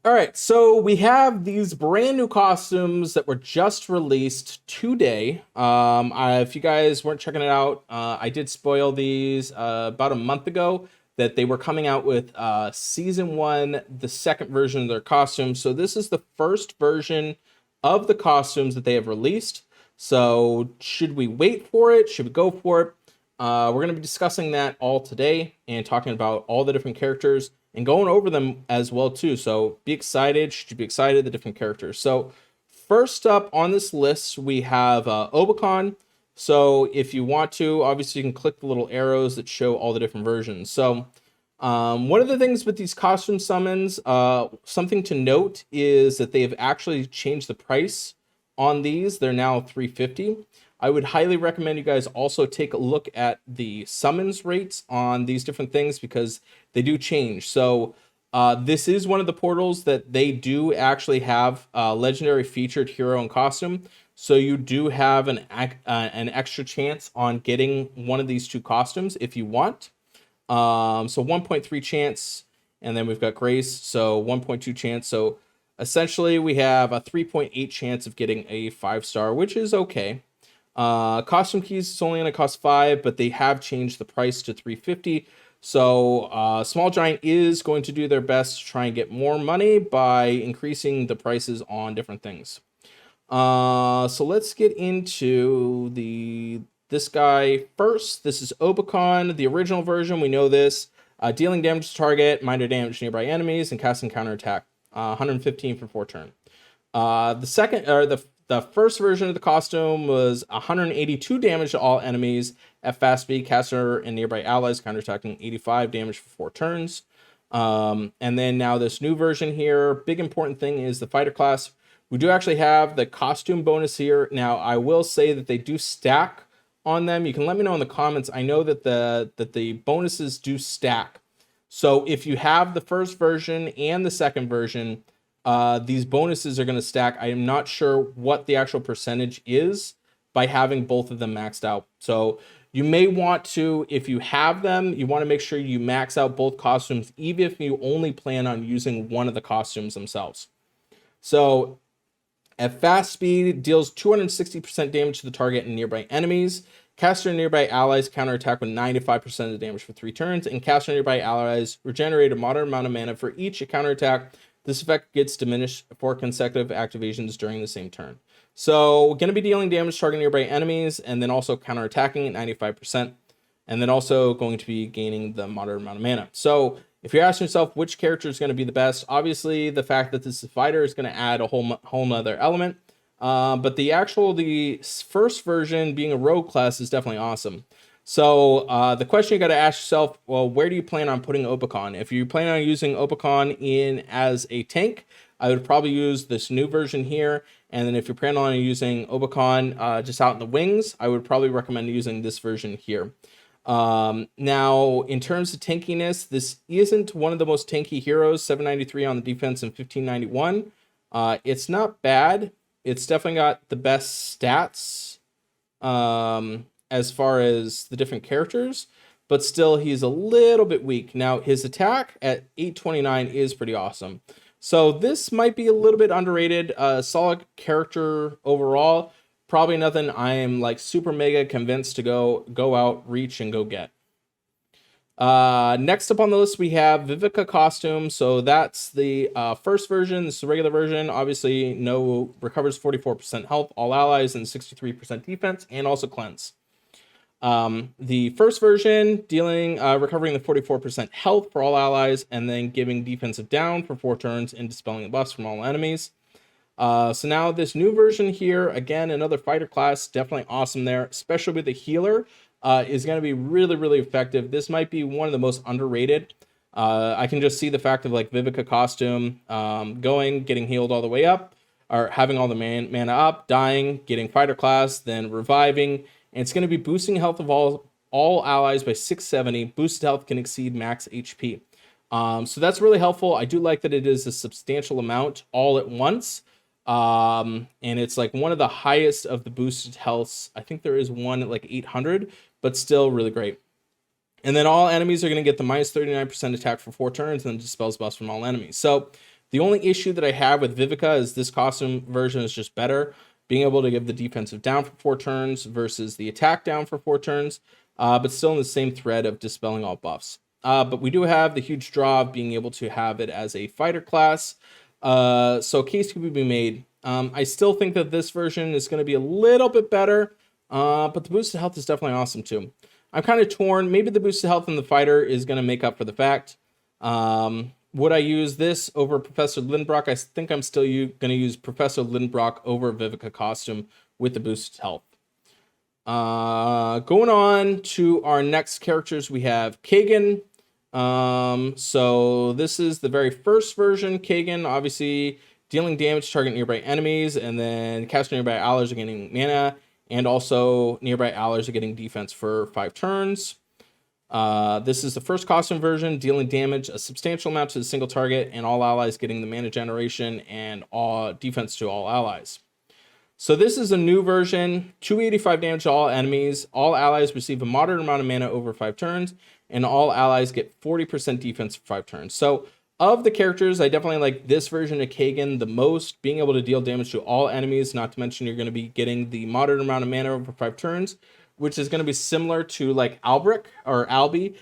All right, so we have these brand new costumes that were just released today. If you guys weren't checking it out, I did spoil these about a month ago that they were coming out with season one, the second version of their costumes. So this is the first version of the costumes that they have released. So should we wait for it? Should we go for it? We're going to be discussing that all today and talking about all the different characters and going over them as well too. So be excited. Should you be excited? The different characters. So first up on this list, we have Obakan. So if you want to, obviously you can click the little arrows that show all the different versions. So one of the things with these costume summons, something to note is that they have actually changed the price on these. They're now $350. I would highly recommend you guys also take a look at the summons rates on these different things because they do change. So this is one of the portals that they do actually have a legendary featured hero and costume. So you do have an extra chance on getting one of these two costumes if you want. So 1.3 chance, and then we've got Grace, so 1.2 chance. So essentially we have a 3.8 chance of getting a 5-star, which is okay. Costume keys is only going to cost 5, but they have changed the price to 350. So Small Giant is going to do their best to try and get more money by increasing the prices on different things. So let's get into this guy first. This is Obakan, the original version. We know this. Dealing damage to target, minor damage to nearby enemies, and casting counterattack. 115 for 4 turn. The first version of the costume was 182 damage to all enemies at fast speed, caster and nearby allies, counterattacking 85 damage for 4 turns. And then now this new version here, big important thing is the fighter class. We do actually have the costume bonus here. Now, I will say that they do stack on them. You can let me know in the comments. I know that the bonuses do stack. So if you have the first version and the second version, these bonuses are going to stack. I am not sure what the actual percentage is by having both of them maxed out. So you may want to, if you have them, you want to make sure you max out both costumes, even if you only plan on using one of the costumes themselves. So at fast speed, deals 260% damage to the target and nearby enemies. Caster and nearby allies counterattack with 95% of the damage for 3 turns. And caster and nearby allies regenerate a moderate amount of mana for each counterattack. This effect gets diminished for consecutive activations during the same turn. So we're going to be dealing damage targeting nearby enemies and then also counterattacking at 95%. And then also going to be gaining the moderate amount of mana. So if you're asking yourself which character is going to be the best, obviously the fact that this is a fighter is going to add a whole nother element. But the first version being a rogue class is definitely awesome. So the question you got to ask yourself, well, where do you plan on putting Obakan? If you plan on using Obakan in as a tank, I would probably use this new version here. And then if you're planning on using Obakan just out in the wings, I would probably recommend using this version here. Now, in terms of tankiness, this isn't one of the most tanky heroes, 793 on the defense and 1591. It's not bad. It's definitely got the best stats as far as the different characters, but still he's a little bit weak. Now, his attack at 829 is pretty awesome. So this might be a little bit underrated. Solid character overall. Probably nothing I am like super mega convinced to go out, reach, and go get. Next up on the list, we have Vivica costume. So that's the first version. This is the regular version. Obviously, recovers 44% health, all allies, and 63% defense, and also cleanse. The first version, recovering the 44% health for all allies, and then giving defensive down for 4 turns and dispelling the buffs from all enemies. So now this new version here, again, another fighter class, definitely awesome there, especially with the healer, is going to be really, really effective. This might be one of the most underrated. I can just see the fact of like Vivica costume, getting healed all the way up, or having all the mana up, dying, getting fighter class, then reviving, and it's going to be boosting health of all allies by 670. Boosted health can exceed max HP. So that's really helpful. I do like that it is a substantial amount all at once. And it's like one of the highest of the boosted healths. I think there is one at like 800, but still really great. And then all enemies are going to get the minus 39% attack for 4 turns and dispels buffs from all enemies. So The only issue that I have with Vivica is this costume version is just better, being able to give the defensive down for 4 turns versus the attack down for 4 turns, but still in the same thread of dispelling all buffs. But we do have the huge draw of being able to have it as a fighter class. So a case could be made. I still think that this version is going to be a little bit better, but the boosted health is definitely awesome too. I'm kind of torn. Maybe the boosted health in the fighter is going to make up for the fact. Would I use this over Professor Lindbrock? I think I'm still going to use Professor Lindbrock over Vivica costume with the boosted health. Going on to our next characters, we have Kagan. So this is the very first version. Kagan, obviously dealing damage to target nearby enemies, and then casting nearby allies are getting mana, and also nearby allies are getting defense for 5 turns. This is the first costume version, dealing damage a substantial amount to a single target, and all allies getting the mana generation and all defense to all allies. So this is a new version, 285 damage to all enemies. All allies receive a moderate amount of mana over 5 turns, and all allies get 40% defense for 5 turns. So of the characters, I definitely like this version of Kagan the most, being able to deal damage to all enemies, not to mention you're going to be getting the moderate amount of mana over 5 turns, which is going to be similar to like Albric or Albi,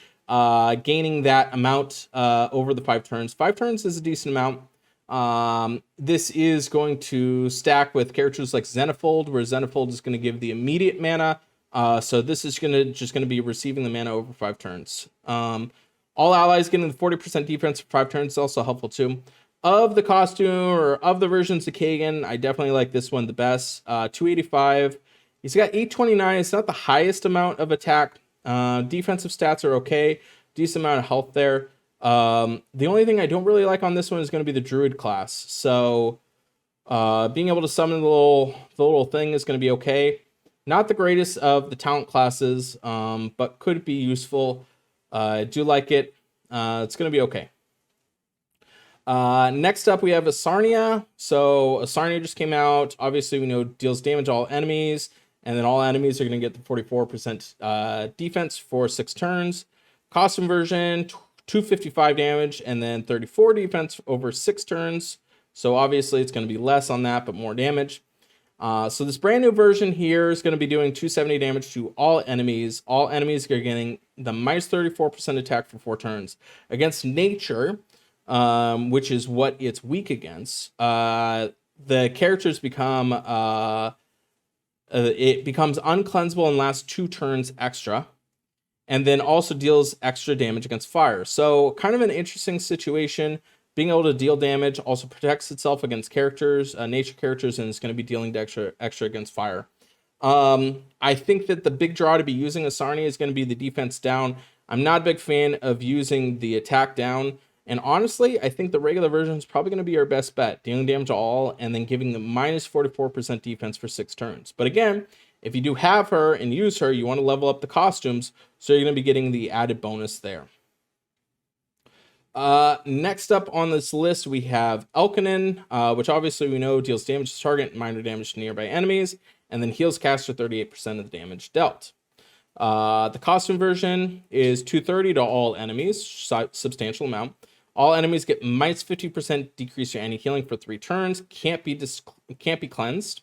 gaining that amount over the 5 turns. 5 turns is a decent amount. This is going to stack with characters like Xenofold, where Xenofold is going to give the immediate mana. So this is just going to be receiving the mana over 5 turns. All allies getting the 40% defense for 5 turns is also helpful too. Of the costume or of the versions of Kagan, I definitely like this one the best. 285. He's got 829. It's not the highest amount of attack. Defensive stats are okay. Decent amount of health there. The only thing I don't really like on this one is going to be the Druid class. So being able to summon the little thing is going to be okay. Not the greatest of the talent classes, but could be useful. I do like it. It's going to be okay. Next up, we have Asarnia. So Asarnia just came out. Obviously, we know deals damage to all enemies, and then all enemies are going to get the 44% defense for 6 turns. Costume version, 255 damage, and then 34 defense over 6 turns. So obviously, it's going to be less on that, but more damage. So this brand new version here is going to be doing 270 damage to all enemies. All enemies are getting the minus 34% attack for 4 turns. Against nature, which is what it's weak against, the characters become it becomes uncleansable and lasts 2 turns extra, and then also deals extra damage against fire. So kind of an interesting situation. Being able to deal damage also protects itself against characters, nature characters, and it's going to be dealing extra against fire. I think that the big draw to be using Asarnia is going to be the defense down. I'm not a big fan of using the attack down. And honestly, I think the regular version is probably going to be our best bet, dealing damage to all and then giving them minus 44% defense for 6 turns. But again, if you do have her and use her, you want to level up the costumes, so you're going to be getting the added bonus there. Next up on this list, we have Elkanin, which obviously we know deals damage to target and minor damage to nearby enemies, and then heals caster 38% of the damage dealt. The costume version is 230 to all enemies, substantial amount. All enemies get minus 50% decrease to any healing for 3 turns. Can't be cleansed.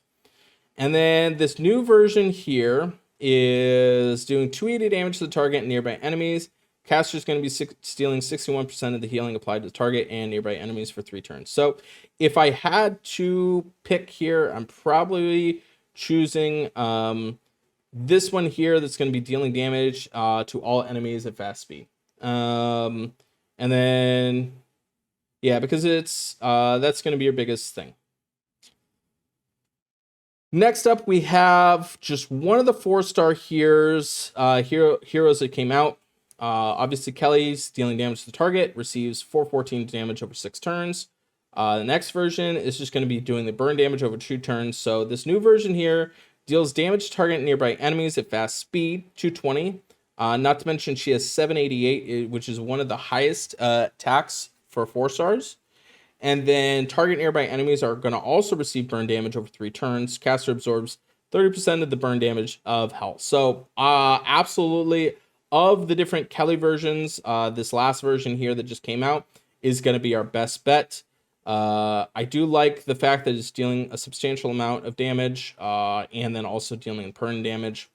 And then this new version here is doing 280 damage to the target and nearby enemies. Caster is going to be stealing 61% of the healing applied to the target and nearby enemies for 3 turns. So if I had to pick here, I'm probably choosing this one here that's going to be dealing damage to all enemies at fast speed. And then, yeah, because it's that's going to be your biggest thing. Next up, we have just one of the 4-star heroes that came out. Obviously, Kelly's dealing damage to the target, receives 414 damage over 6 turns. The next version is just going to be doing the burn damage over 2 turns. So this new version here deals damage to target nearby enemies at fast speed, 220. Not to mention she has 788, which is one of the highest attacks for 4 stars. And then target nearby enemies are going to also receive burn damage over 3 turns. Caster absorbs 30% of the burn damage of health. So absolutely, of the different Kelly versions, this last version here that just came out is going to be our best bet. I do like the fact that it's dealing a substantial amount of damage, and then also dealing permanent damage.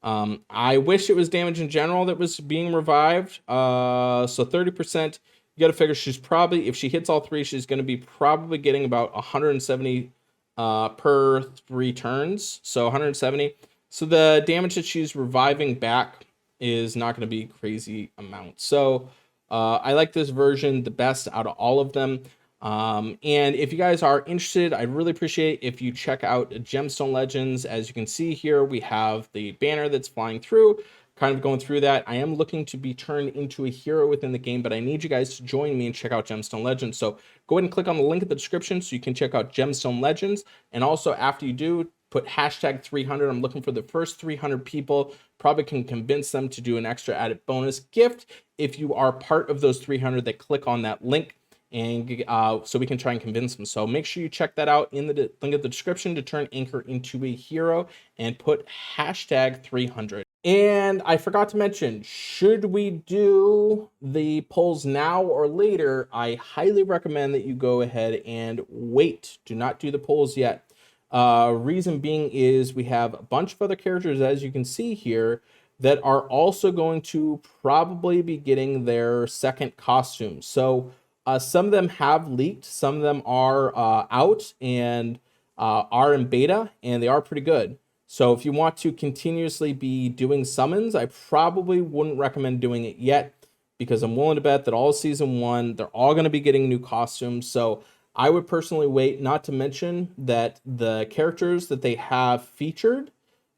I wish it was damage in general that was being revived. So 30%, you got to figure she's probably, if she hits all three, she's going to be probably getting about 170 per 3 turns. So 170. So the damage that she's reviving back is not going to be crazy amount. So I like this version the best out of all of them. And if you guys are interested, I'd really appreciate if you check out Gemstone Legends. As you can see here, we have the banner that's flying through, kind of going through that. I am looking to be turned into a hero within the game, but I need you guys to join me and check out Gemstone Legends. So go ahead and click on the link in the description so you can check out Gemstone Legends. And also after you do, put hashtag 300. I'm looking for the first 300 people. Probably can convince them to do an extra added bonus gift if you are part of those 300 that click on that link. And so we can try and convince them. So make sure you check that out in the link in the description to turn Anchor into a hero and put hashtag 300. And I forgot to mention, should we do the polls now or later? I highly recommend that you go ahead and wait. Do not do the polls yet. Reason being is we have a bunch of other characters, as you can see here, that are also going to probably be getting their second costume. So some of them have leaked, some of them are out and are in beta, and they are pretty good. So if you want to continuously be doing summons, I probably wouldn't recommend doing it yet, because I'm willing to bet that all season 1, they're all going to be getting new costumes. So I would personally wait, not to mention that the characters that they have featured,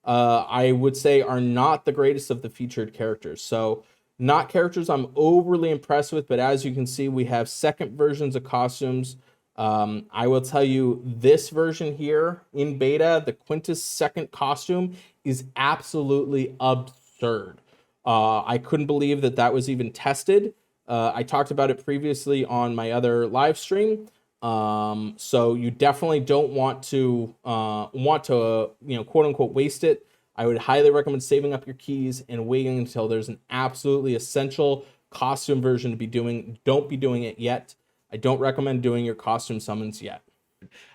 I would say are not the greatest of the featured characters. So not characters I'm overly impressed with, but as you can see, we have second versions of costumes. I will tell you, this version here in beta, the Quintus second costume, is absolutely absurd. I couldn't believe that that was even tested. I talked about it previously on my other live stream. So you definitely don't want to quote unquote waste it. I would highly recommend saving up your keys and waiting until there's an absolutely essential costume version to be doing. Don't be doing it yet. I don't recommend doing your costume summons yet.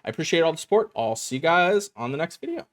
I appreciate all the support. I'll see you guys on the next video.